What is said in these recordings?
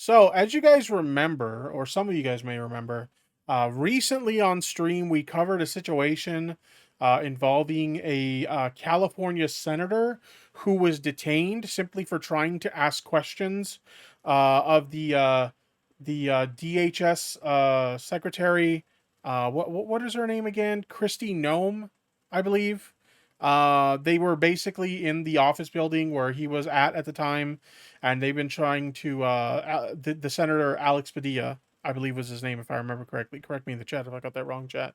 So, as you guys remember, or some of you guys may remember, recently on stream we covered a situation involving a California senator who was detained simply for trying to ask questions of the DHS secretary. What is her name again? Christy Nome, I believe. They were basically in the office building where he was at the time, and they've been trying to the senator Alex Padilla, I believe was his name if I remember correctly. Correct me in the chat if I got that wrong, chat.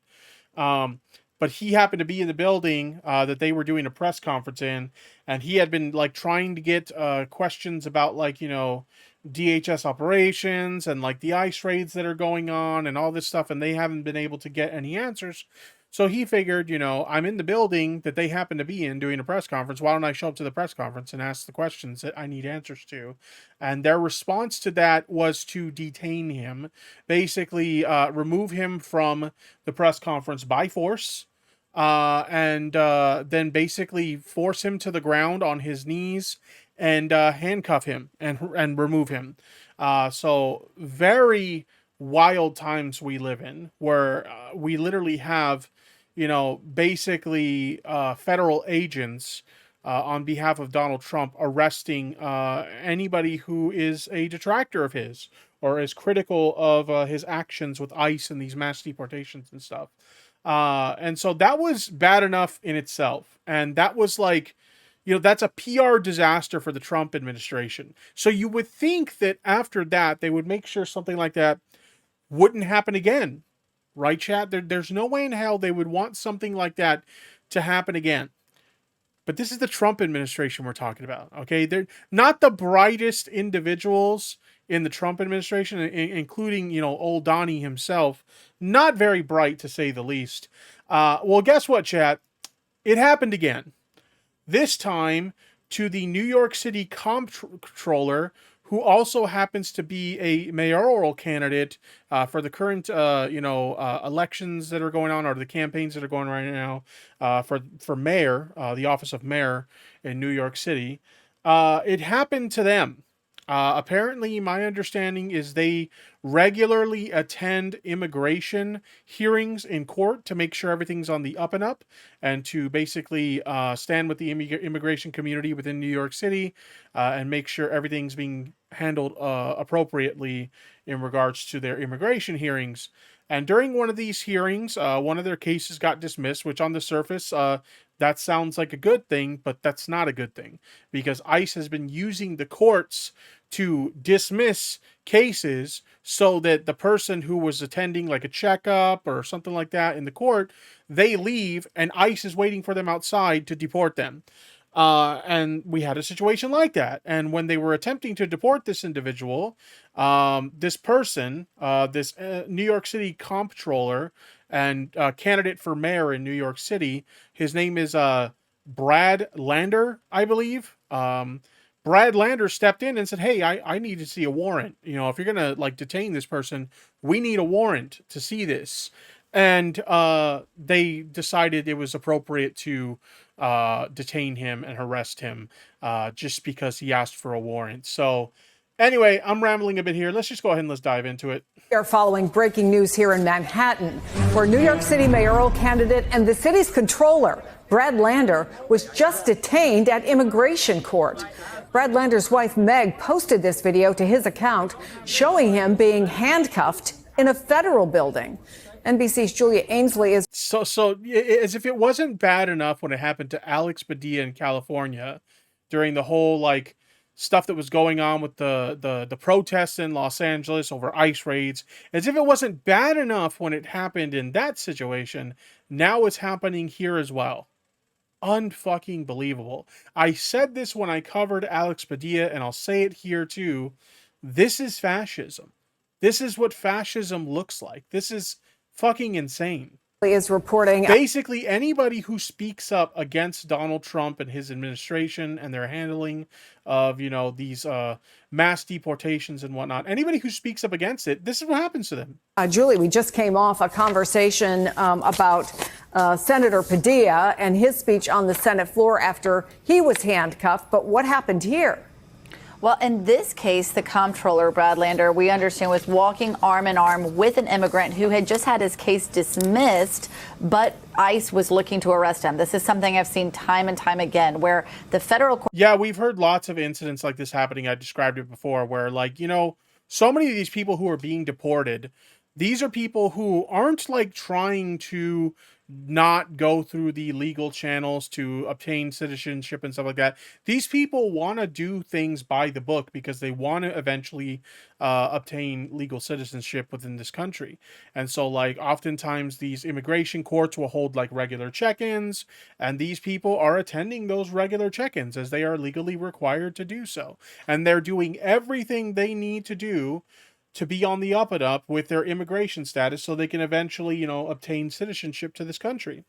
Um, but he happened to be in the building that they were doing a press conference in, and he had been like trying to get questions about DHS operations and like the ICE raids that are going on and all this stuff, and they haven't been able to get any answers. So he figured, I'm in the building that they happen to be in doing a press conference. Why don't I show up to the press conference and ask the questions that I need answers to? And their response to that was to detain him, basically remove him from the press conference by force, and then basically force him to the ground on his knees and handcuff him and remove him. So very wild times we live in, where we literally have basically federal agents on behalf of Donald Trump arresting anybody who is a detractor of his or is critical of his actions with ICE and these mass deportations and stuff. And so that was bad enough in itself. And that was like, that's a PR disaster for the Trump administration. So you would think that after that, they would make sure something like that wouldn't happen again. Right, chat? There's no way in hell they would want something like that to happen again. But this is the Trump administration we're talking about, okay? They're not the brightest individuals in the Trump administration, including, old Donnie himself. Not very bright, to say the least. Well, guess what, chat? It happened again. This time to the New York City comptroller, who also happens to be a mayoral candidate for the current, elections that are going on, or the campaigns that are going right now for mayor, the office of mayor in New York City. It happened to them. Apparently, my understanding is they regularly attend immigration hearings in court to make sure everything's on the up and up, and to basically stand with the immigration community within New York City and make sure everything's being handled appropriately in regards to their immigration hearings. And during one of these hearings, one of their cases got dismissed, which on the surface, that sounds like a good thing, but that's not a good thing, because ICE has been using the courts to dismiss cases so that the person who was attending like a checkup or something like that in the court, they leave and ICE is waiting for them outside to deport them. And we had a situation like that. And when they were attempting to deport this individual, this person, this New York City comptroller and candidate for mayor in New York City, his name is Brad Lander, I believe. Brad Lander stepped in and said, "Hey, I need to see a warrant. If you're going to detain this person, we need a warrant to see this." And they decided it was appropriate to detain him and arrest him just because he asked for a warrant. So anyway, I'm rambling a bit here. Let's just go ahead and let's dive into it. We are following breaking news here in Manhattan, where New York City mayoral candidate and the city's controller, Brad Lander, was just detained at immigration court. Brad Lander's wife, Meg, posted this video to his account showing him being handcuffed in a federal building. NBC's Julia Ainsley is... So as if it wasn't bad enough when it happened to Alex Padilla in California during the whole, stuff that was going on with the protests in Los Angeles over ICE raids, as if it wasn't bad enough when it happened in that situation, now it's happening here as well. Unfucking believable. I said this when I covered Alex Padilla, and I'll say it here too. This is fascism. This is what fascism looks like. This is fucking insane. Is reporting basically anybody who speaks up against Donald Trump and his administration and their handling of these mass deportations and whatnot, anybody who speaks up against it, this is what happens to them. Julie, we just came off a conversation about Senator Padilla and his speech on the Senate floor after he was handcuffed, but what happened here? Well, in this case, the comptroller, Brad Lander, we understand was walking arm in arm with an immigrant who had just had his case dismissed, but ICE was looking to arrest him. This is something I've seen time and time again, where the federal court. Yeah, we've heard lots of incidents like this happening. I described it before, where, like, you know, so many of these people who are being deported, these are people who aren't like trying to not go through the legal channels to obtain citizenship and stuff like that. These people want to do things by the book because they want to eventually obtain legal citizenship within this country. And so, like, oftentimes these immigration courts will hold like regular check-ins, and these people are attending those regular check-ins as they are legally required to do so. And they're doing everything they need to do to be on the up and up with their immigration status so they can eventually, you know, obtain citizenship to this country.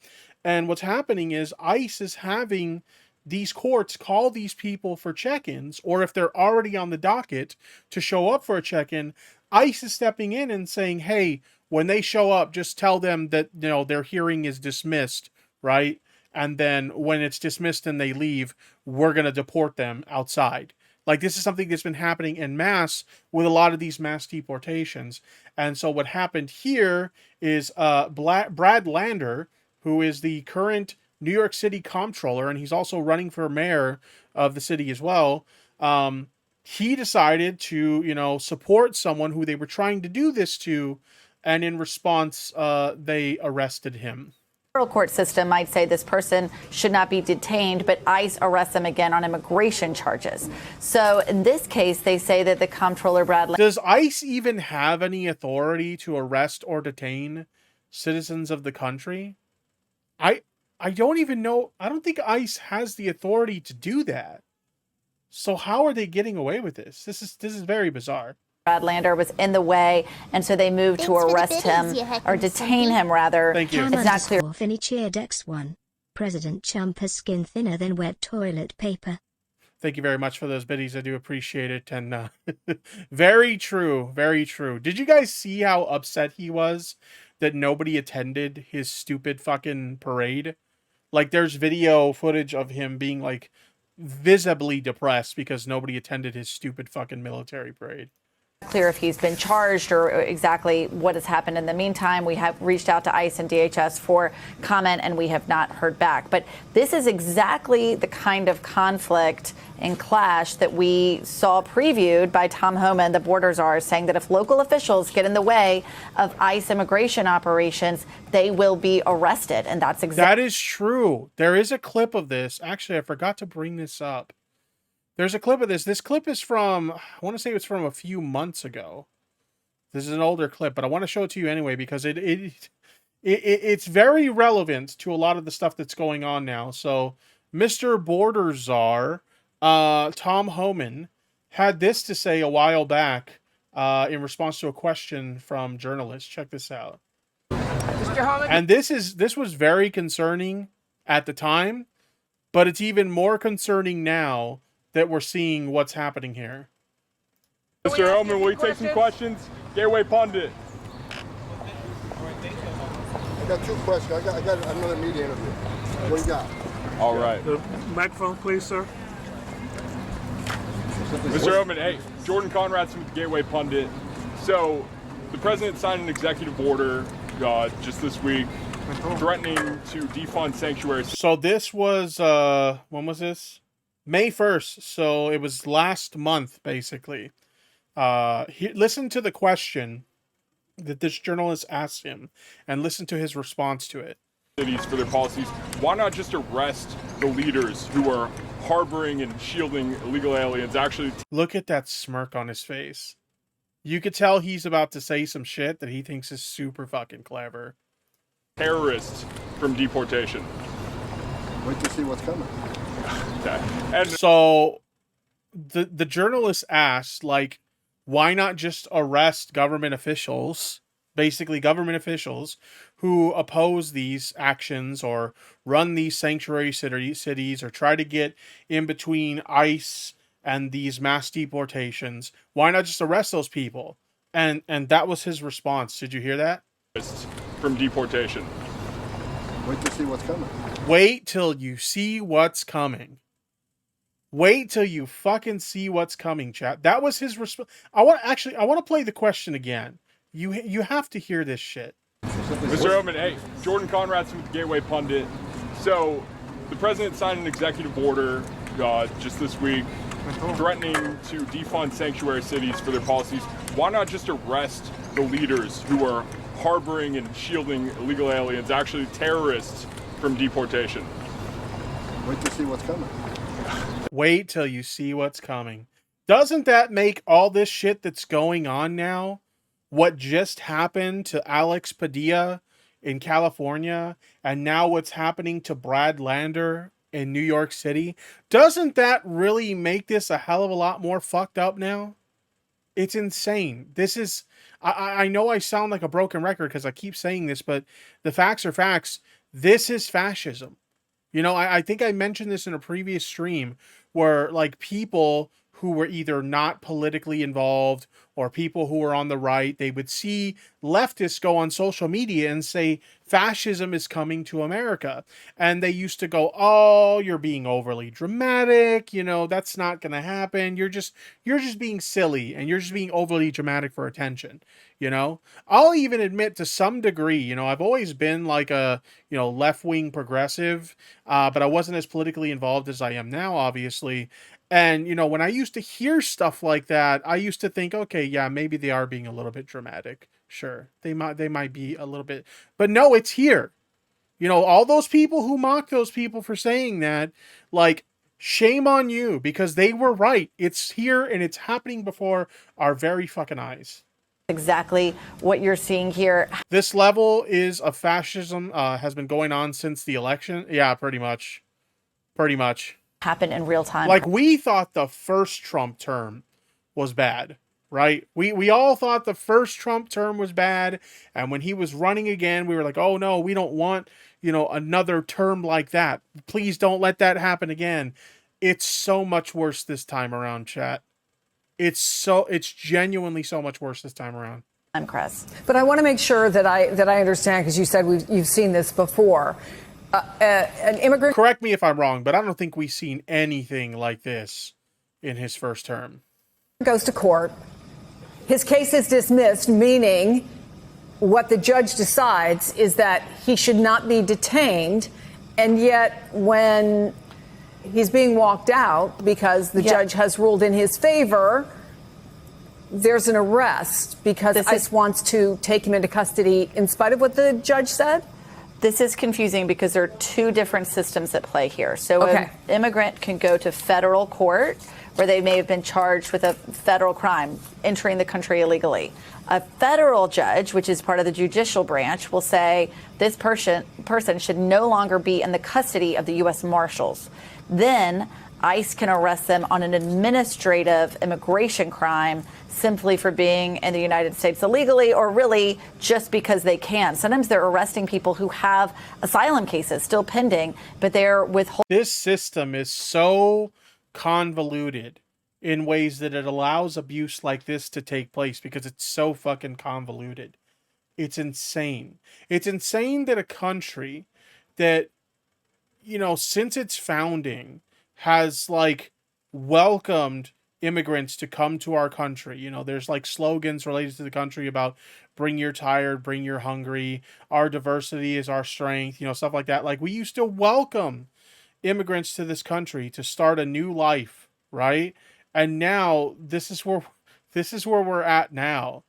And what's happening is ICE is having these courts call these people for check-ins, or if they're already on the docket to show up for a check-in, ICE is stepping in and saying, hey, when they show up, just tell them that, you know, their hearing is dismissed, right? And then when it's dismissed and they leave, we're going to deport them outside. Like, this is something that's been happening en masse with a lot of these mass deportations. And so what happened here is Brad Lander, who is the current New York City comptroller, and he's also running for mayor of the city as well, he decided to, you know, support someone who they were trying to do this to, and in response, they arrested him. Federal court system might say this person should not be detained, but ICE arrests them again on immigration charges. So in this case, they say that the comptroller, Brad Lander. Does ICE even have any authority to arrest or detain citizens of the country? I don't even know. I don't think ICE has the authority to do that. So how are they getting away with this? This is very bizarre. Brad Lander was in the way, and so they moved to arrest him, or detain him, rather. Thank you. It's not clear. Finney cheered X1. President Trump has skin thinner than wet toilet paper. Thank you very much for those biddies. I do appreciate it. And very true. Very true. Did you guys see how upset he was that nobody attended his stupid fucking parade? Like, there's video footage of him being, like, visibly depressed because nobody attended his stupid fucking military parade. Clear if he's been charged or exactly what has happened. In the meantime, we have reached out to ICE and DHS for comment, and we have not heard back. But this is exactly the kind of conflict and clash that we saw previewed by Tom Homan, the border czar, saying that if local officials get in the way of ICE immigration operations, they will be arrested. And that's exactly. That is true. There is a clip of this. Actually, I forgot to bring this up. There's a clip of this. This clip is from, I want to say it's from a few months ago. This is an older clip, but I want to show it to you anyway because it's very relevant to a lot of the stuff that's going on now. So, Mr. Border Czar, Tom Homan, had this to say a while back in response to a question from journalists. Check this out. Mr. Homan. And this was very concerning at the time, but it's even more concerning now that we're seeing what's happening here. Mr. Homan, will you take some questions? Gateway Pundit. I got two questions. I got another media interview. What do you got? All right. The microphone, please, sir. Mr. Homan, hey, Jordan Conradson with the Gateway Pundit. So, the president signed an executive order just this week threatening to defund sanctuaries. So this was, when was this? May 1st, so it was last month, basically. Listen to the question that this journalist asked him, and listen to his response to it. Cities for their policies. Why not just arrest the leaders who are harboring and shielding illegal aliens? Actually, look at that smirk on his face. You could tell he's about to say some shit that he thinks is super fucking clever. Terrorists from deportation. Wait to see what's coming. Okay. And so the journalist asked, like, why not just arrest government officials, basically government officials who oppose these actions or run these sanctuary cities or try to get in between ICE and these mass deportations? Why not just arrest those people? And that was his response. Did you hear that? From deportation. Wait to see what's coming. Wait till you see what's coming. Wait till you fucking see what's coming, chat. That was his response. I want to play the question again. You have to hear this shit. Mr. Oman, hey, Jordan Conradson with the Gateway Pundit. So, the president signed an executive order just this week threatening to defund sanctuary cities for their policies. Why not just arrest the leaders who are harboring and shielding illegal aliens, actually terrorists, from deportation? Wait to see what's coming. Wait till you see what's coming. Doesn't that make all this shit that's going on now, what just happened to Alex Padilla in California, and now what's happening to Brad Lander in New York City, doesn't that really make this a hell of a lot more fucked up now? It's insane. This is, I know I sound like a broken record because I keep saying this, but the facts are facts. This is fascism. You know, I think I mentioned this in a previous stream where like people who were either not politically involved or people who were on the right, they would see leftists go on social media and say, fascism is coming to America. And they used to go, oh, you're being overly dramatic. You know, that's not going to happen. You're just being silly and you're just being overly dramatic for attention. You know, I'll even admit to some degree, you know, I've always been like a, you know, left-wing progressive, but I wasn't as politically involved as I am now, obviously. And, you know, when I used to hear stuff like that, I used to think, okay, yeah, maybe they are being a little bit dramatic. Sure. They might be a little bit, but no, it's here. You know, all those people who mock those people for saying that, like, shame on you because they were right. It's here and it's happening before our very fucking eyes. Exactly what you're seeing here. This level is of fascism has been going on since the election. Yeah, pretty much. Pretty much. Happen in real time. Like, we thought the first Trump term was bad, right? We all thought the first Trump term was bad. And when he was running again, we were like, oh no, we don't want, you know, another term like that. Please don't let that happen again. It's so much worse this time around, chat. It's genuinely so much worse this time around. I'm Chris. But I want to make sure that I understand, because you said you've seen this before. An immigrant. Correct me if I'm wrong, but I don't think we've seen anything like this in his first term. Goes to court. His case is dismissed, meaning what the judge decides is that he should not be detained. And yet when he's being walked out because the judge has ruled in his favor, there's an arrest because ICE wants to take him into custody in spite of what the judge said? This is confusing because there are two different systems at play here. So an immigrant can go to federal court where they may have been charged with a federal crime, entering the country illegally. A federal judge, which is part of the judicial branch, will say this person should no longer be in the custody of the U.S. Marshals. Then ICE can arrest them on an administrative immigration crime simply for being in the United States illegally, or really just because they can. Sometimes they're arresting people who have asylum cases still pending, but they're withholding. This system is so convoluted in ways that it allows abuse like this to take place because it's so fucking convoluted. It's insane. It's insane that a country that, you know, since its founding has like welcomed immigrants to come to our country. You know, there's like slogans related to the country about bring your tired, bring your hungry, our diversity is our strength, you know, stuff like that. Like, we used to welcome immigrants to this country to start a new life, right? And now this is where we're at now.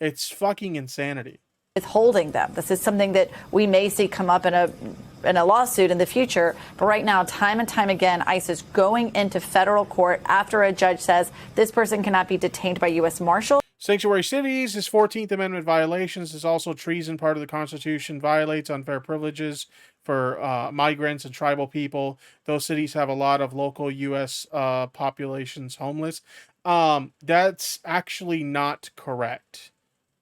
It's fucking insanity. Withholding them. This is something that we may see come up in a lawsuit in the future. But right now, time and time again, ICE is going into federal court after a judge says this person cannot be detained by U.S. Marshals. Sanctuary cities is 14th Amendment violations. Is also treason. Part of the Constitution violates unfair privileges for migrants and tribal people. Those cities have a lot of local U.S. populations homeless. That's actually not correct.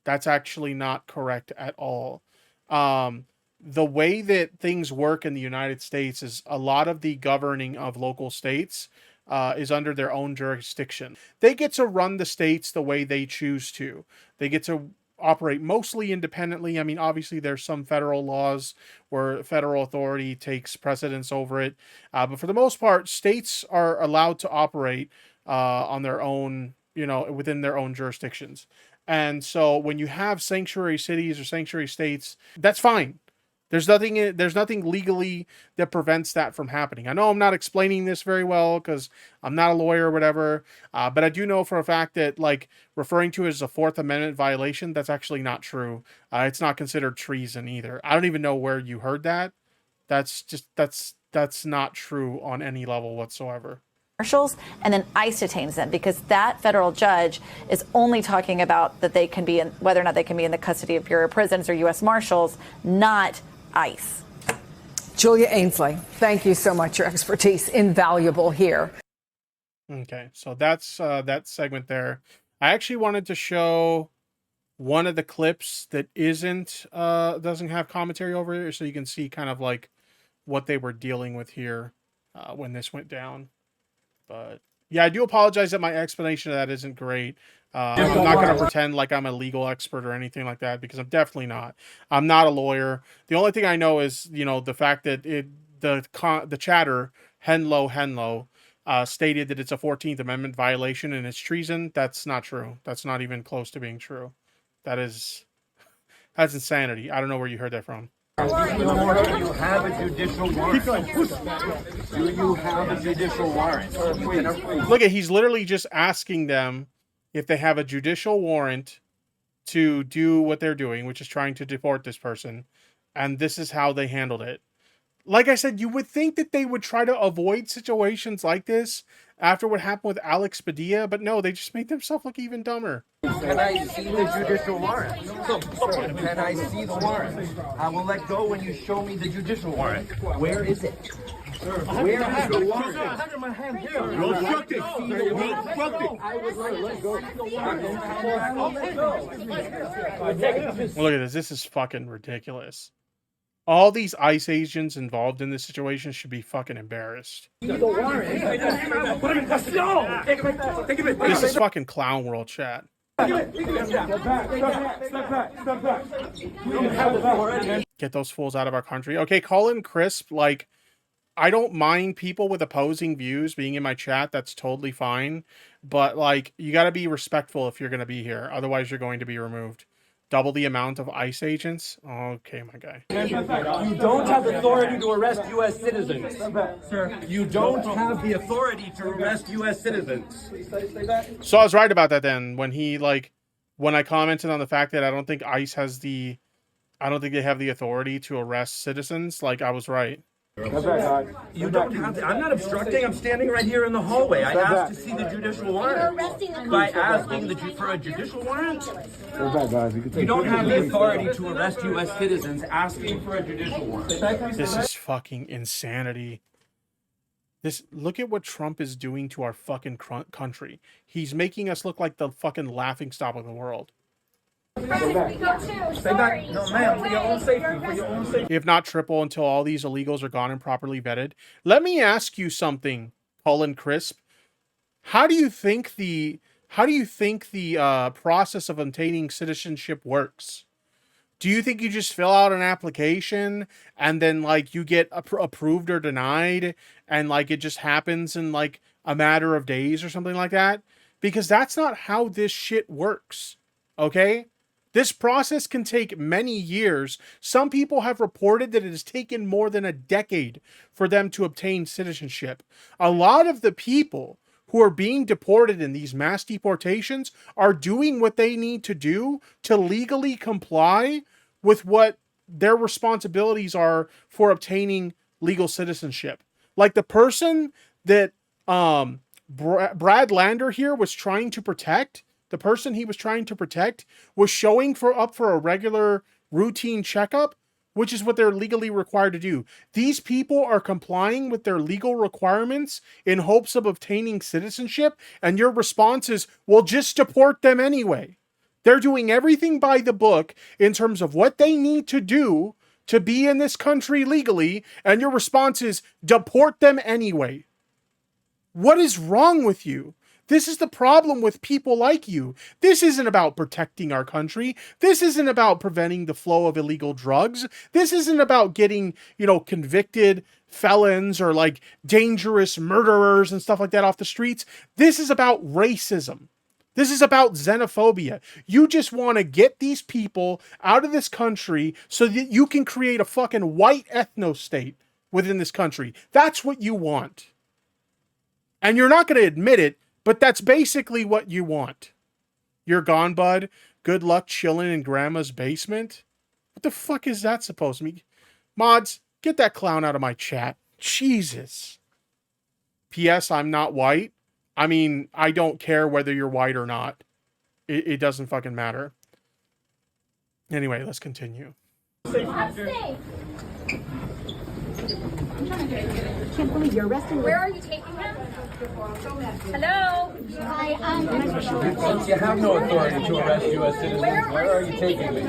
That's actually not correct at all. The way that things work in the United States is a lot of the governing of local states is under their own jurisdiction. They get to run the states the way they choose to. They get to operate mostly independently. I mean, obviously there's some federal laws where federal authority takes precedence over it. But for the most part, states are allowed to operate on their own, within their own jurisdictions. And so when you have sanctuary cities or sanctuary states, that's fine. There's nothing legally that prevents that from happening. I know I'm not explaining this very well because I'm not a lawyer or whatever, but I do know for a fact that like referring to it as a Fourth Amendment violation, that's actually not true. It's not considered treason either. I don't even know where you heard that. That's not true on any level whatsoever. Marshals, and then ICE detains them because that federal judge is only talking about that they can be in, whether or not they can be in the custody of Bureau of Prisons or U.S. Marshals, not ICE. Julia Ainsley, thank you so much. Your expertise invaluable here. Okay, so that's that segment there. I actually wanted to show one of the clips that doesn't have commentary over it, so you can see kind of like what they were dealing with here when this went down. But yeah, I do apologize that my explanation of that isn't great. I'm not going to pretend like I'm a legal expert or anything like that because I'm definitely not. I'm not a lawyer. The only thing I know is, the fact that the chatter Henlo stated that it's a 14th Amendment violation and it's treason. That's not true. That's not even close to being true. That's insanity. I don't know where you heard that from. Do you have a judicial warrant? Do you have a judicial warrant? Look, he's literally just asking them if they have a judicial warrant to do what they're doing, which is trying to deport this person. And this is how they handled it. Like I said, you would think that they would try to avoid situations like this after what happened with Alex Padilla, but no, they just make themselves look even dumber. Can I see the judicial warrant? Can I see the warrant? I will let go when you show me the judicial warrant. Where is it? Where is the warrant? I have it in my hand here. You're obstructed. You're obstructed. I would like to let go. Well, look at this. This is fucking ridiculous. All these ICE agents involved in this situation should be fucking embarrassed. This is fucking clown world chat. Get those fools out of our country. Okay, Colin Crisp, like, I don't mind people with opposing views being in my chat. That's totally fine. But, like, you got to be respectful if you're going to be here. Otherwise, you're going to be removed. Double the amount of ICE agents? Okay, my guy. You don't have authority to arrest U.S. citizens. Sir, you don't have the authority to arrest U.S. citizens. So I was right about that then. When I commented on the fact that I don't think ICE has I don't think they have the authority to arrest citizens, like, I was right. You don't have to. I'm not obstructing. I'm standing right here in the hallway. I asked to see the judicial warrant. By asking for a judicial warrant, you don't have the authority to arrest U.S. citizens asking for a judicial warrant. This is fucking insanity. Look at what Trump is doing to our fucking country. He's making us look like the fucking laughingstock of the world. Stay back. No, ma'am, for your own safety. If not triple until all these illegals are gone and properly vetted. Let me ask you something, Colin Crisp. How do you think the process of obtaining citizenship works? Do you think you just fill out an application and then like you get approved or denied and like it just happens in like a matter of days or something like that? Because that's not how this shit works. Okay? This process can take many years. Some people have reported that it has taken more than a decade for them to obtain citizenship. A lot of the people who are being deported in these mass deportations are doing what they need to do to legally comply with what their responsibilities are for obtaining legal citizenship. Like the person that Brad Lander here was trying to protect, the person he was trying to protect was showing up for a regular routine checkup, which is what they're legally required to do. These people are complying with their legal requirements in hopes of obtaining citizenship, and your response is, well, just deport them anyway. They're doing everything by the book in terms of what they need to do to be in this country legally, and your response is, deport them anyway. What is wrong with you? This is the problem with people like you. This isn't about protecting our country. This isn't about preventing the flow of illegal drugs. This isn't about getting, convicted felons or like dangerous murderers and stuff like that off the streets. This is about racism. This is about xenophobia. You just want to get these people out of this country so that you can create a fucking white ethno-state within this country. That's what you want. And you're not going to admit it, but that's basically what you want. You're gone, bud. Good luck chilling in grandma's basement. What the fuck is that supposed to mean? Mods, get that clown out of my chat. Jesus. P.S. I'm not white. I mean, I don't care whether you're white or not. It doesn't fucking matter. Anyway, let's continue. Can't believe you're arresting. Where are you taking him? Hello? Hi, You have no authority to arrest U.S. citizens. Where are you taking me?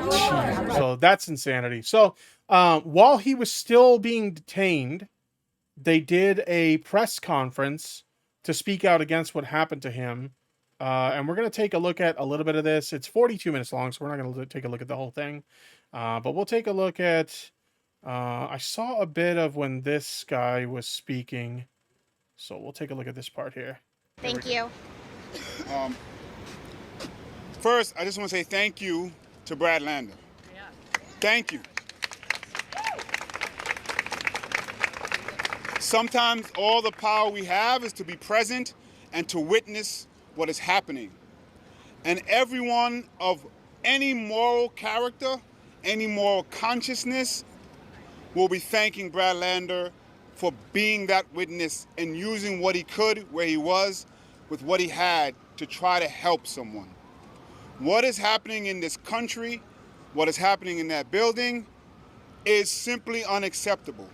So that's insanity. So while he was still being detained, they did a press conference to speak out against what happened to him. And we're going to take a look at a little bit of this. It's 42 minutes long, so we're not going to take a look at the whole thing. But we'll take a look at... I saw a bit of when this guy was speaking. So we'll take a look at this part here. Thank you. First, I just want to say thank you to Brad Lander. Thank you. Sometimes all the power we have is to be present and to witness what is happening. And everyone of any moral character, any moral consciousness, will be thanking Brad Lander for being that witness and using what he could where he was with what he had to try to help someone. What is happening in this country, what is happening in that building is simply unacceptable.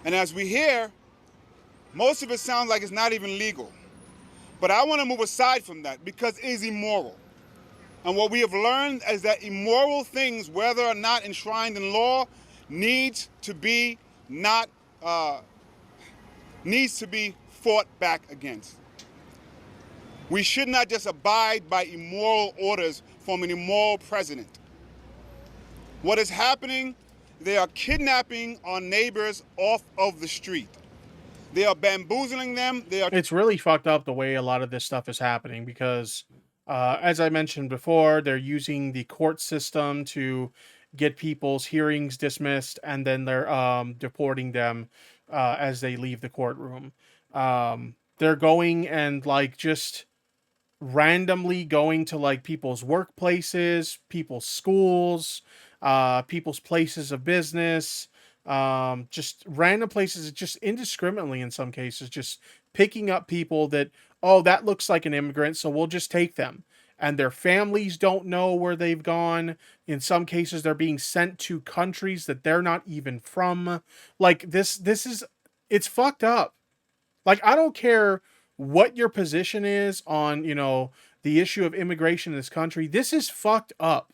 And as we hear, most of it sounds like it's not even legal. But I want to move aside from that because it is immoral. And what we have learned is that immoral things, whether or not enshrined in law, needs to be fought back against. We should not just abide by immoral orders from an immoral president. What is happening, they are kidnapping our neighbors off of the street. They are bamboozling them. It's really fucked up the way a lot of this stuff is happening because, as I mentioned before, they're using the court system to get people's hearings dismissed, and then they're deporting them as they leave the courtroom. They're going and just randomly going to people's workplaces, people's schools, people's places of business, just random places, just indiscriminately in some cases, just picking up people that, oh, that looks like an immigrant, so we'll just take them. And their families don't know where they've gone. In some cases, they're being sent to countries that they're not even from. It's fucked up. I don't care what your position is on, the issue of immigration in this country. This is fucked up.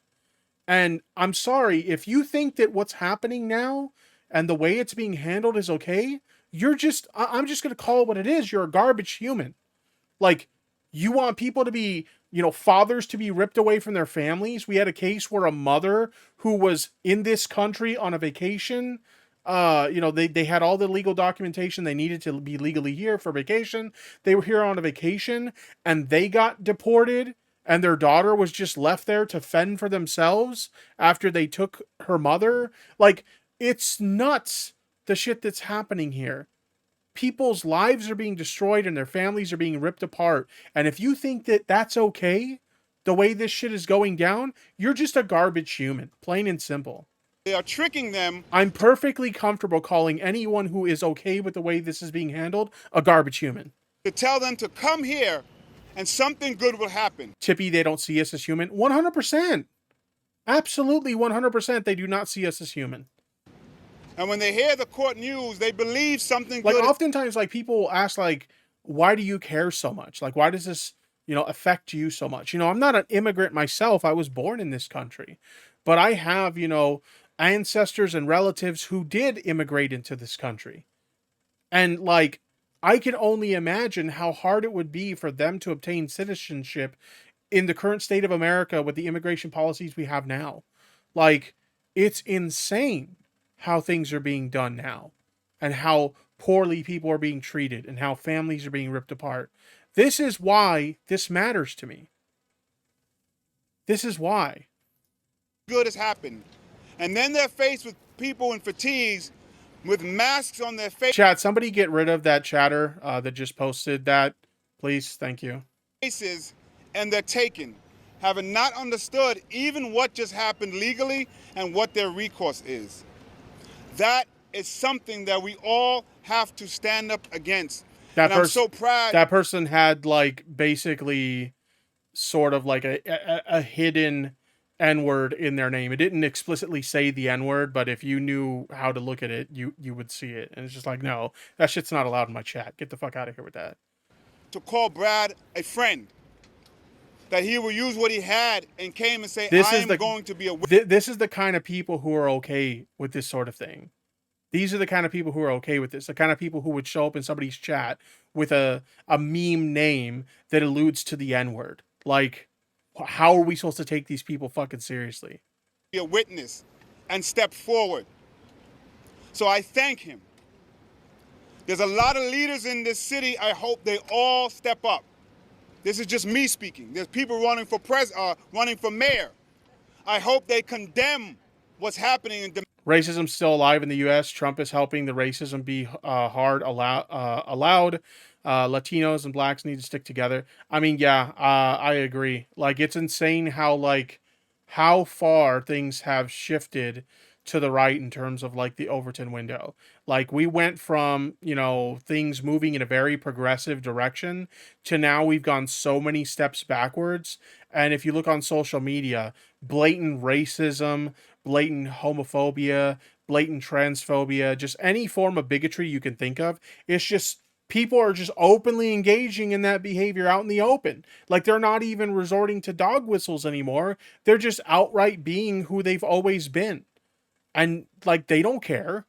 And I'm sorry, if you think that what's happening now and the way it's being handled is okay, I'm just going to call it what it is. You're a garbage human. You want people to be, fathers to be ripped away from their families. We had a case where a mother who was in this country on a vacation, they had all the legal documentation they needed to be legally here for vacation. They were here on a vacation and they got deported, and their daughter was just left there to fend for themselves after they took her mother. It's nuts, the shit that's happening here. People's lives are being destroyed and their families are being ripped apart. And if you think that that's okay, the way this shit is going down, you're just a garbage human, plain and simple. They are tricking them. I'm perfectly comfortable calling anyone who is okay with the way this is being handled a garbage human. To tell them to come here and something good will happen. Tippy, they don't see us as human. 100%. Absolutely 100% they do not see us as human. And when they hear the court news, they believe something good. Oftentimes, people will ask, why do you care so much? Why does this, affect you so much? I'm not an immigrant myself. I was born in this country. But I have, ancestors and relatives who did immigrate into this country. And, I can only imagine how hard it would be for them to obtain citizenship in the current state of America with the immigration policies we have now. Like, it's insane how things are being done now and how poorly people are being treated and how families are being ripped apart. This is why this matters to me. This is why. Good has happened. And then they're faced with people in fatigues with masks on their Chat, somebody get rid of that chatter that just posted that, please. Thank you. faces, and they're taken, having not understood even what just happened legally and what their recourse is. That is something that we all have to stand up against. And I'm so proud. That person had like basically sort of like a hidden N-word in their name. It didn't explicitly say the N-word, but if you knew how to look at it, you would see it. And it's just like, no, that shit's not allowed in my chat. Get the fuck out of here with that. To call Brad a friend. That he will use what he had and came and say, going to be a... This is the kind of people who are okay with this sort of thing. These are the kind of people who are okay with this. The kind of people who would show up in somebody's chat with a meme name that alludes to the N-word. Like, how are we supposed to take these people fucking seriously? Be a witness and step forward. So I thank him. There's a lot of leaders in this city. I hope they all step up. This is just me speaking. There's people running for mayor. I hope they condemn what's happening in racism's still alive in the U.S. Trump is helping the racism be allowed. Latinos and blacks need to stick together. I mean, yeah, I agree. Like, it's insane how far things have shifted to the right in terms of like the Overton window. Like, we went from, you know, things moving in a very progressive direction to now we've gone so many steps backwards. And if you look on social media, blatant racism, blatant homophobia, blatant transphobia, just any form of bigotry you can think of, it's just people are just openly engaging in that behavior out in the open. Like, they're not even resorting to dog whistles anymore. They're just outright being who they've always been. And, like, they don't care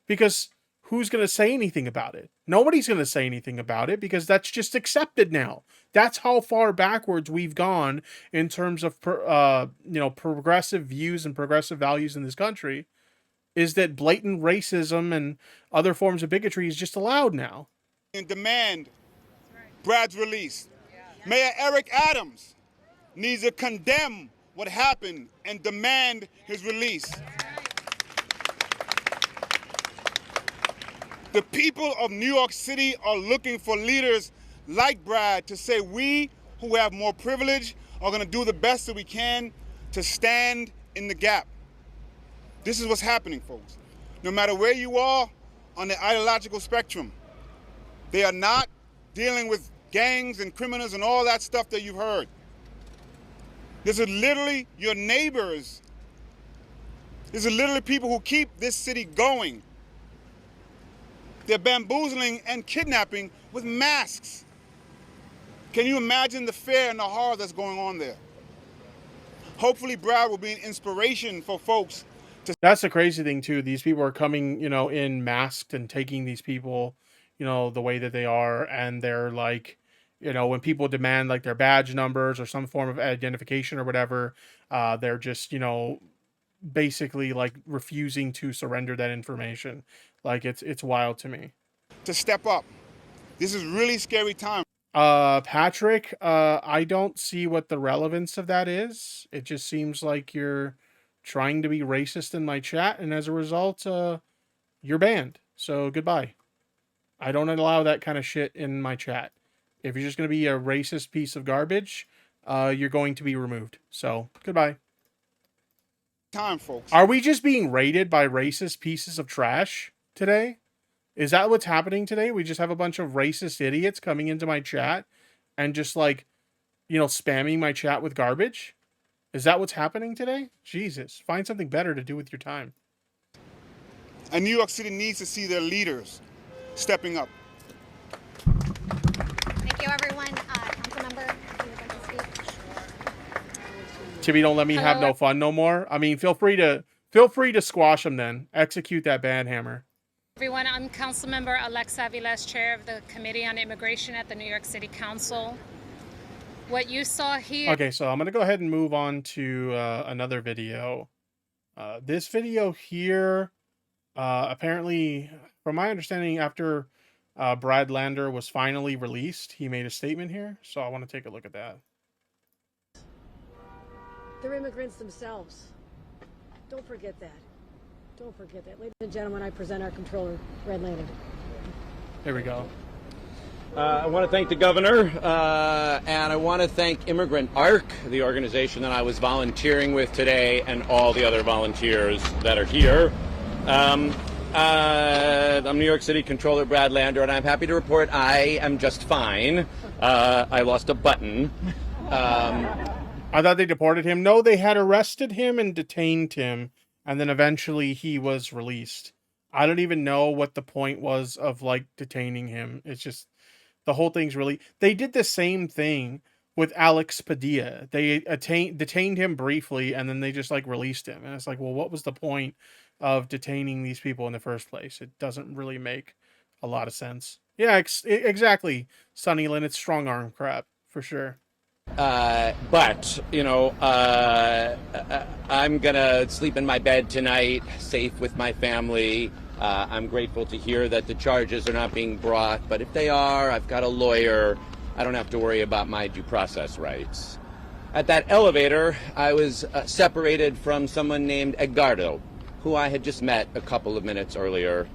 because who's going to say anything about it? Nobody's going to say anything about it because that's just accepted now. That's how far backwards we've gone in terms of, progressive views and progressive values in this country, is that blatant racism and other forms of bigotry is just allowed now. And demand Brad's release. Mayor Eric Adams needs to condemn what happened and demand his release. The people of New York City are looking for leaders like Brad to say we who have more privilege are going to do the best that we can to stand in the gap. This is what's happening, folks. No matter where you are on the ideological spectrum, they are not dealing with gangs and criminals and all that stuff that you've heard. This is literally your neighbors. These are literally people who keep this city going. They're bamboozling and kidnapping with masks. Can you imagine the fear and the horror that's going on there? Hopefully Brad will be an inspiration for folks. That's the crazy thing too. These people are coming, in masked and taking these people, the way that they are. And they're like, when people demand like their badge numbers or some form of identification or whatever, they're just, basically like refusing to surrender that information. Like, it's wild to me. To step up. This is really scary time. Patrick, I don't see what the relevance of that is. It just seems like you're trying to be racist in my chat, and as a result, you're banned. So goodbye. I don't allow that kind of shit in my chat. If you're just going to be a racist piece of garbage, you're going to be removed. So goodbye. Time, folks. Are we just being raided by racist pieces of trash today? Is that what's happening today? We just have a bunch of racist idiots coming into my chat and just like, spamming my chat with garbage? Is that what's happening today? Jesus, find something better to do with your time. And New York City needs to see their leaders stepping up. Thank you, everyone. Councilmember, if you would like to speak. Tippy, don't let me have no fun no more. I mean, feel free to squash him then. Execute that bad hammer. Everyone, I'm Councilmember Alexa Aviles, Chair of the Committee on Immigration at the New York City Council. What you saw here... Okay, so I'm going to go ahead and move on to another video. This video here, apparently, from my understanding, after Brad Lander was finally released, he made a statement here. So I want to take a look at that. They're immigrants themselves. Don't forget that. Don't forget that. Ladies and gentlemen, I present our controller, Brad Lander. There we go. I want to thank the governor, and I want to thank Immigrant ARC, the organization that I was volunteering with today, and all the other volunteers that are here. I'm New York City Controller Brad Lander, and I'm happy to report I am just fine. I lost a button. I thought they deported him. No, they had arrested him and detained him, and then eventually he was released. I don't even know what the point was of, like, detaining him. It's just, the whole thing's really... They did the same thing with Alex Padilla. They detained him briefly, and then they just, like, released him. And it's like, well, what was the point of detaining these people in the first place? It doesn't really make a lot of sense. Yeah, exactly, Sonny Lynn. It's strong arm crap, for sure. But, you know, I'm gonna sleep in my bed tonight, safe with my family. I'm grateful to hear that the charges are not being brought, but if they are, I've got a lawyer. I don't have to worry about my due process rights. At that elevator, I was separated from someone named Edgardo, who I had just met a couple of minutes earlier.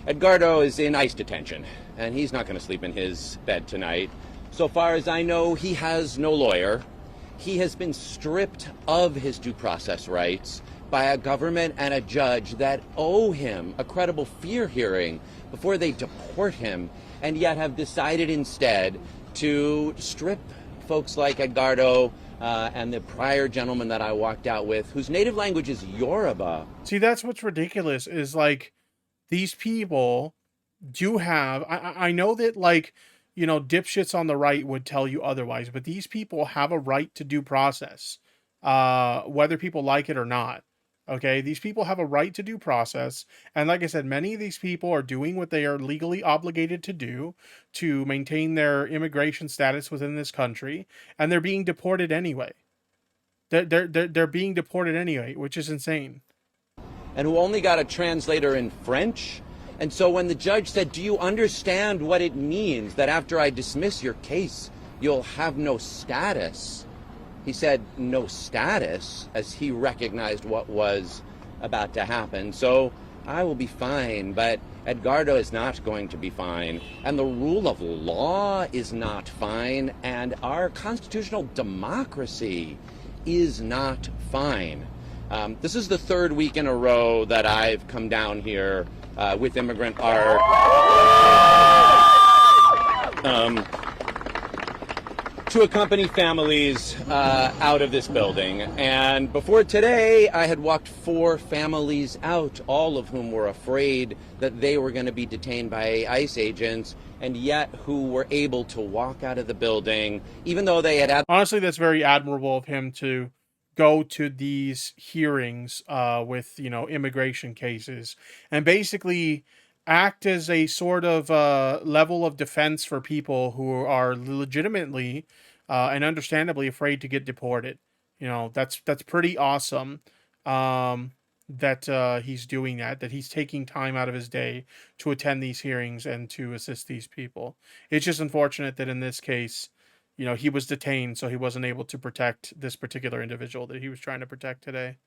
Edgardo is in ICE detention, and he's not gonna sleep in his bed tonight. So far as I know, he has no lawyer. He has been stripped of his due process rights by a government and a judge that owe him a credible fear hearing before they deport him, and yet have decided instead to strip folks like Edgardo and the prior gentleman that I walked out with, whose native language is Yoruba. See, that's what's ridiculous, is, like, these people do have... I know that, like, you know, dipshits on the right would tell you otherwise, but these people have a right to due process, whether people like it or not. Okay, these people have a right to due process, and like I said, many of these people are doing what they are legally obligated to do to maintain their immigration status within this country, and they're being deported anyway. They're being deported anyway, which is insane. And who only got a translator in French. And so when the judge said, do you understand what it means that after I dismiss your case, you'll have no status? He said no status, as he recognized what was about to happen. So I will be fine, but Edgardo is not going to be fine. And the rule of law is not fine. And our constitutional democracy is not fine. This is the third week in a row that I've come down here with Immigrant ARC to accompany families out of this building. And before today, I had walked 4 families out, all of whom were afraid that they were going to be detained by ICE agents, and yet who were able to walk out of the building, even though they had... Honestly, that's very admirable of him to go to these hearings with, you know, immigration cases and basically act as a sort of level of defense for people who are legitimately and understandably afraid to get deported. You know, that's pretty awesome that he's doing that he's taking time out of his day to attend these hearings and to assist these people. It's just unfortunate that in this case, you know, he was detained, so he wasn't able to protect this particular individual that he was trying to protect today.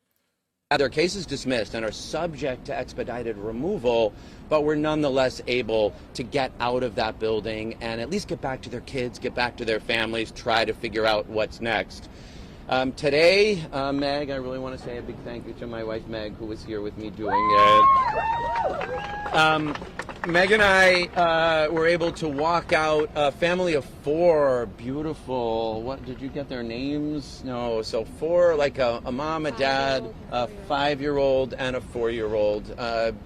Their cases dismissed and are subject to expedited removal, but were nonetheless able to get out of that building and at least get back to their kids, get back to their families, try to figure out what's next. Today, Meg, I really want to say a big thank you to my wife, Meg, who was here with me doing it. Meg and I were able to walk out a family of 4 beautiful, what, did you get their names? No, so 4, like a mom, a dad, a 5-year-old, and a 4-year-old.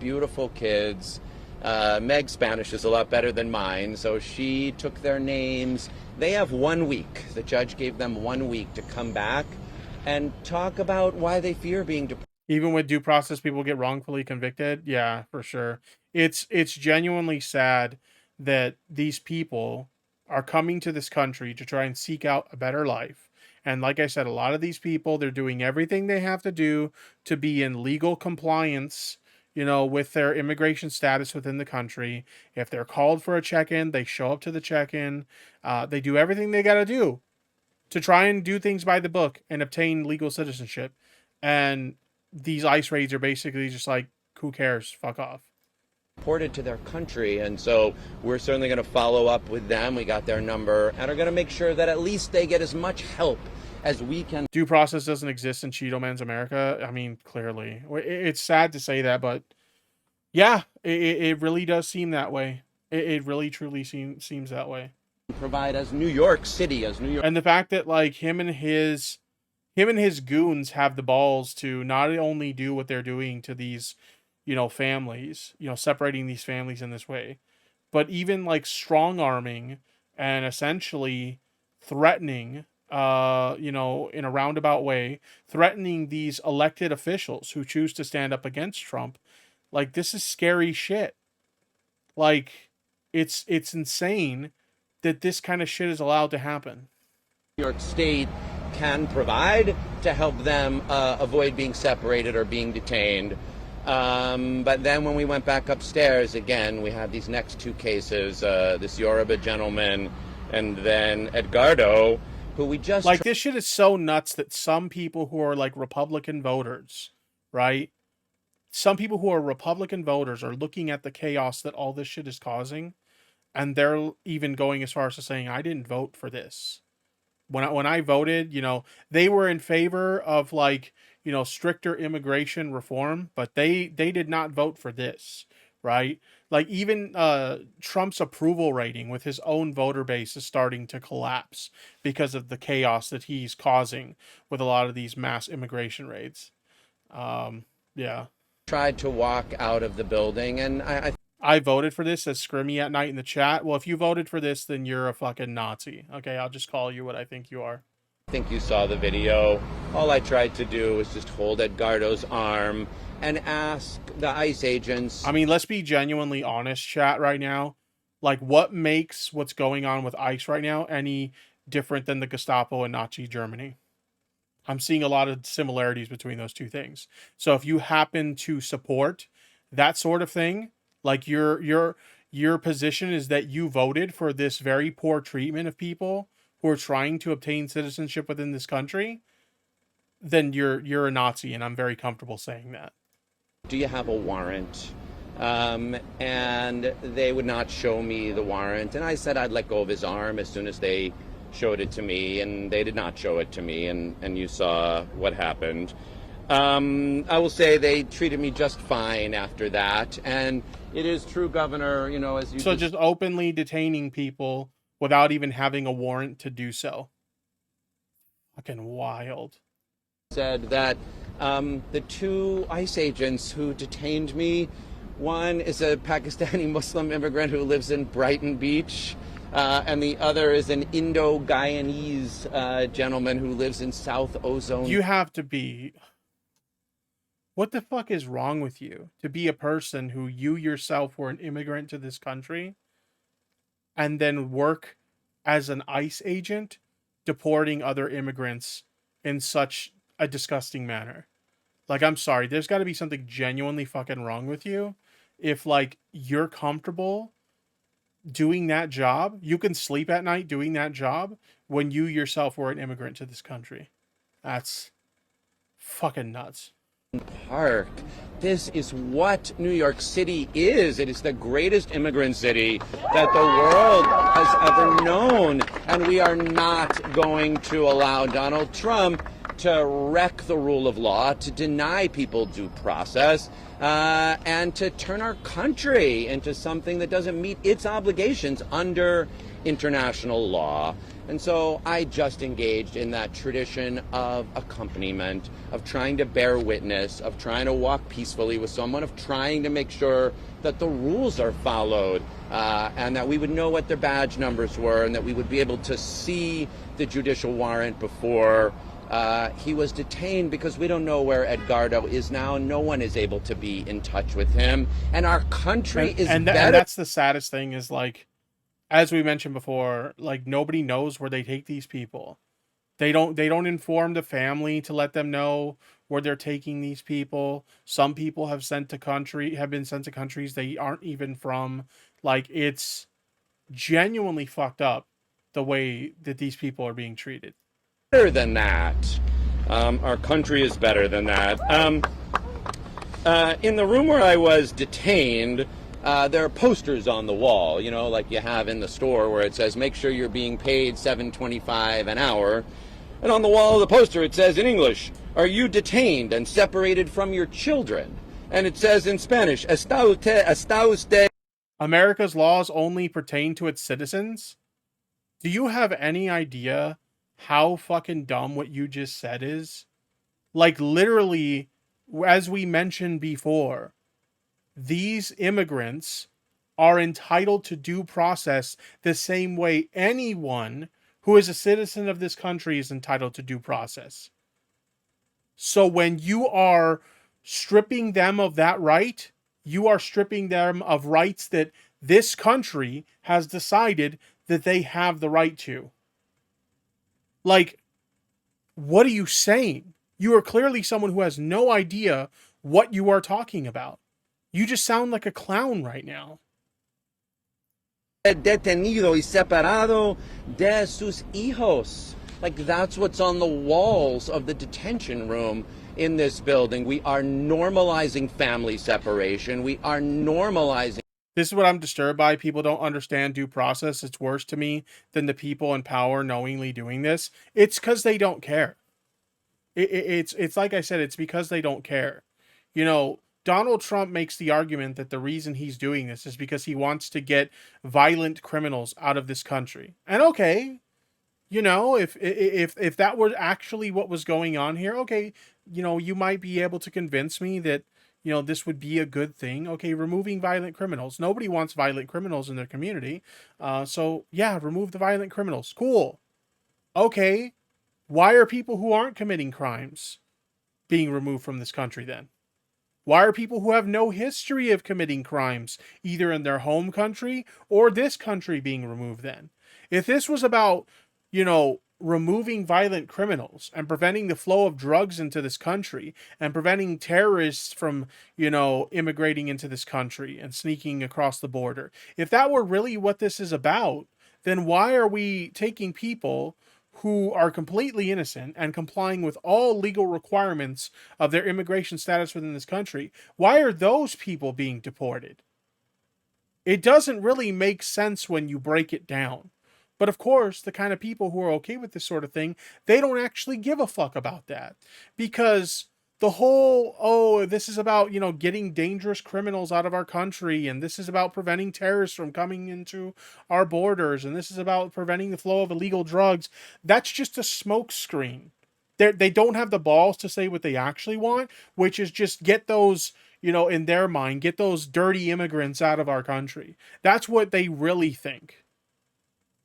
Beautiful kids. Meg's Spanish is a lot better than mine, so she took their names. They have 1 week. The judge gave them 1 week to come back and talk about why they fear being deported. Even with due process, people get wrongfully convicted. Yeah, for sure. It's genuinely sad that these people are coming to this country to try and seek out a better life. And like I said, a lot of these people, they're doing everything they have to do to be in legal compliance, with their immigration status within the country. If they're called for a check-in, they show up to the check-in. They do everything they got to do to try and do things by the book and obtain legal citizenship. And these ICE raids are basically just like, who cares? Fuck off. Reported to their country, and so we're certainly going to follow up with them. We got their number and are going to make sure that at least they get as much help as we can. Due process doesn't exist in Cheeto Man's America. I mean, clearly. It's sad to say that, but yeah, it really does seem that way. It really truly seems that way. Provide as New York City, and the fact that like him and his goons have the balls to not only do what they're doing to these, families, separating these families in this way, but even like strong arming and essentially threatening, in a roundabout way, threatening these elected officials who choose to stand up against Trump. Like, this is scary shit. Like, it's insane that this kind of shit is allowed to happen. New York State can provide to help them avoid being separated or being detained. But then when we went back upstairs, again, we had these next two cases, this Yoruba gentleman and then Edgardo, who we just... Like, this shit is so nuts that some people who are, like, Republican voters, right? Some people who are Republican voters are looking at the chaos that all this shit is causing, and they're even going as far as to saying, I didn't vote for this. When I voted, they were in favor of, like, stricter immigration reform, but they did not vote for this, right? Like, even Trump's approval rating with his own voter base is starting to collapse because of the chaos that he's causing with a lot of these mass immigration raids. Yeah. Tried to walk out of the building, and I voted for this, says Scrimmy at night in the chat. Well, if you voted for this, then you're a fucking Nazi. Okay, I'll just call you what I think you are. I think you saw the video. All I tried to do was just hold Edgardo's arm and ask the ICE agents. I mean, let's be genuinely honest, chat, right now. Like, what makes what's going on with ICE right now any different than the Gestapo in Nazi Germany? I'm seeing a lot of similarities between those two things. So if you happen to support that sort of thing, like your position is that you voted for this very poor treatment of people who are trying to obtain citizenship within this country, then you're a Nazi, and I'm very comfortable saying that. Do you have a warrant? And they would not show me the warrant, and I said I'd let go of his arm as soon as they showed it to me, and they did not show it to me, and you saw what happened. I will say they treated me just fine after that, and it is true, Governor, as you... So just openly detaining people without even having a warrant to do so. Fucking wild. Said that the two ICE agents who detained me, one is a Pakistani Muslim immigrant who lives in Brighton Beach, and the other is an Indo-Guyanese gentleman who lives in South Ozone. You have to be... What the fuck is wrong with you to be a person who you yourself were an immigrant to this country and then work as an ICE agent deporting other immigrants in such a disgusting manner? Like, I'm sorry, there's got to be something genuinely fucking wrong with you if, like, you're comfortable doing that job. You can sleep at night doing that job when you yourself were an immigrant to this country. That's fucking nuts. Park. This is what New York City is. It is the greatest immigrant city that the world has ever known. And we are not going to allow Donald Trump to wreck the rule of law, to deny people due process, and to turn our country into something that doesn't meet its obligations under international law. And so I just engaged in that tradition of accompaniment, of trying to bear witness, of trying to walk peacefully with someone, of trying to make sure that the rules are followed, and that we would know what their badge numbers were, and that we would be able to see the judicial warrant before He was detained because we don't know where Edgardo is now. No one is able to be in touch with him. And our country is better. And that's the saddest thing is, like, as we mentioned before, like, nobody knows where they take these people. They don't inform the family to let them know where they're taking these people. Some people have been sent to countries they aren't even from. Like, it's genuinely fucked up the way that these people are being treated. Better than that. Our country is better than that. In the room where I was detained, there are posters on the wall, you know, like you have in the store, where it says, make sure you're being paid $7.25 an hour. And on the wall of the poster, it says in English, are you detained and separated from your children? And it says in Spanish, está usted. America's laws only pertain to its citizens? Do you have any idea how fucking dumb what you just said is? Like, literally, as we mentioned before, these immigrants are entitled to due process the same way anyone who is a citizen of this country is entitled to due process. So when you are stripping them of that right, you are stripping them of rights that this country has decided that they have the right to. Like, what are you saying? You are clearly someone who has no idea what you are talking about. You just sound like a clown right now. Detenido y separado de sus hijos. Like, that's what's on the walls of the detention room in this building. We are normalizing family separation. We are normalizing. This is what I'm disturbed by. People don't understand due process. It's worse to me than the people in power knowingly doing this. It's because they don't care. It's like I said, it's because they don't care. You know, Donald Trump makes the argument that the reason he's doing this is because he wants to get violent criminals out of this country. And okay, you know, if that were actually what was going on here, okay, you know, you might be able to convince me that, you know, this would be a good thing. Okay, removing violent criminals. Nobody wants violent criminals in their community. So, yeah, remove the violent criminals. Cool. Okay, why are people who aren't committing crimes being removed from this country then? Why are people who have no history of committing crimes, either in their home country or this country, being removed then? If this was about, you know, removing violent criminals and preventing the flow of drugs into this country and preventing terrorists from, you know, immigrating into this country and sneaking across the border, if that were really what this is about, then why are we taking people who are completely innocent and complying with all legal requirements of their immigration status within this country? Why are those people being deported? It doesn't really make sense when you break it down. But of course, the kind of people who are okay with this sort of thing, they don't actually give a fuck about that. Because the whole, oh, this is about, you know, getting dangerous criminals out of our country, and this is about preventing terrorists from coming into our borders, and this is about preventing the flow of illegal drugs, that's just a smokescreen. They don't have the balls to say what they actually want, which is just get those, you know, in their mind, get those dirty immigrants out of our country. That's what they really think.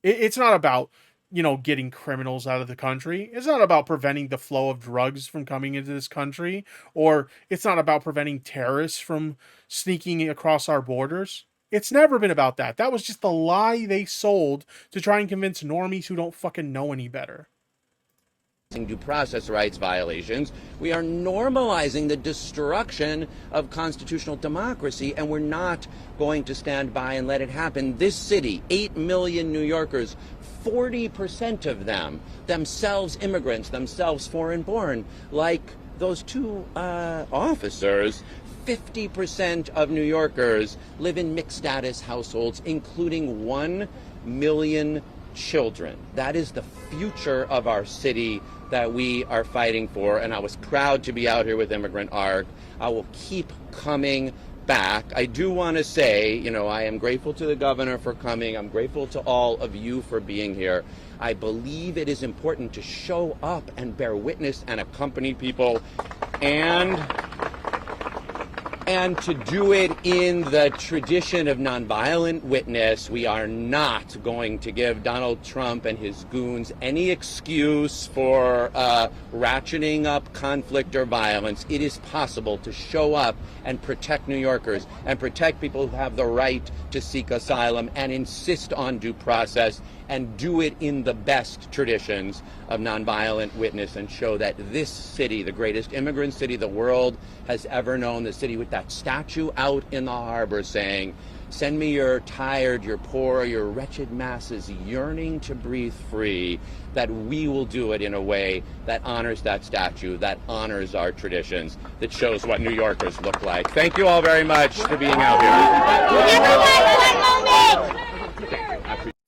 It's not about, you know, getting criminals out of the country. It's not about preventing the flow of drugs from coming into this country. Or it's not about preventing terrorists from sneaking across our borders. It's never been about that. That was just the lie they sold to try and convince normies who don't fucking know any better. Due process rights violations. We are normalizing the destruction of constitutional democracy, and we're not going to stand by and let it happen. This city, 8 million New Yorkers, 40% of them, themselves immigrants, themselves foreign-born, like those two officers. 50% of New Yorkers live in mixed-status households, including 1 million children. That is the future of our city that we are fighting for, and I was proud to be out here with Immigrant ARC. I will keep coming back. I do want to say, you know, I am grateful to the governor for coming. I'm grateful to all of you for being here. I believe it is important to show up and bear witness and accompany people. And and to do it in the tradition of nonviolent witness. We are not going to give Donald Trump and his goons any excuse for ratcheting up conflict or violence. It is possible to show up and protect New Yorkers and protect people who have the right to seek asylum and insist on due process, and do it in the best traditions of nonviolent witness, and show that this city, the greatest immigrant city the world has ever known, the city with that statue out in the harbor saying, "Send me your tired, your poor, your wretched masses yearning to breathe free," that we will do it in a way that honors that statue, that honors our traditions, that shows what New Yorkers look like. Thank you all very much for being out here.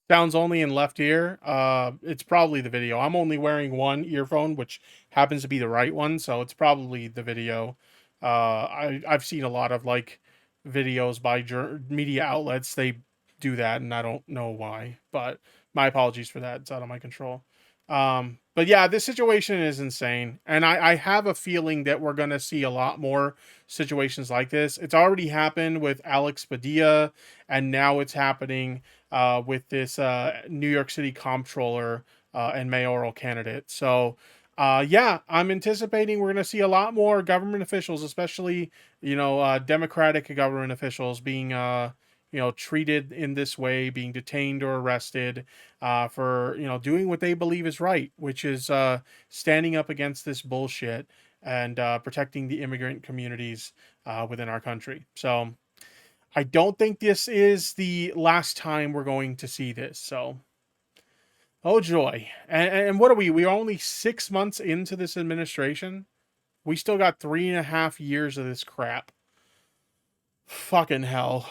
Sounds only in left ear. It's probably the video. I'm only wearing one earphone, which happens to be the right one, so it's probably the video. I've seen a lot of like videos by media outlets. They do that, and I don't know why. But my apologies for that. It's out of my control. But yeah, this situation is insane, and I have a feeling that we're gonna see a lot more situations like this. It's already happened with Alex Padilla, and now it's happening with this New York City comptroller and mayoral candidate. So, yeah, I'm anticipating we're going to see a lot more government officials, especially, Democratic government officials being, treated in this way, being detained or arrested for, doing what they believe is right, which is standing up against this bullshit and protecting the immigrant communities within our country. So, I don't think this is the last time we're going to see this. So, oh joy. And what are we? We're only 6 months into this administration. We still got 3.5 years of this crap. Fucking hell.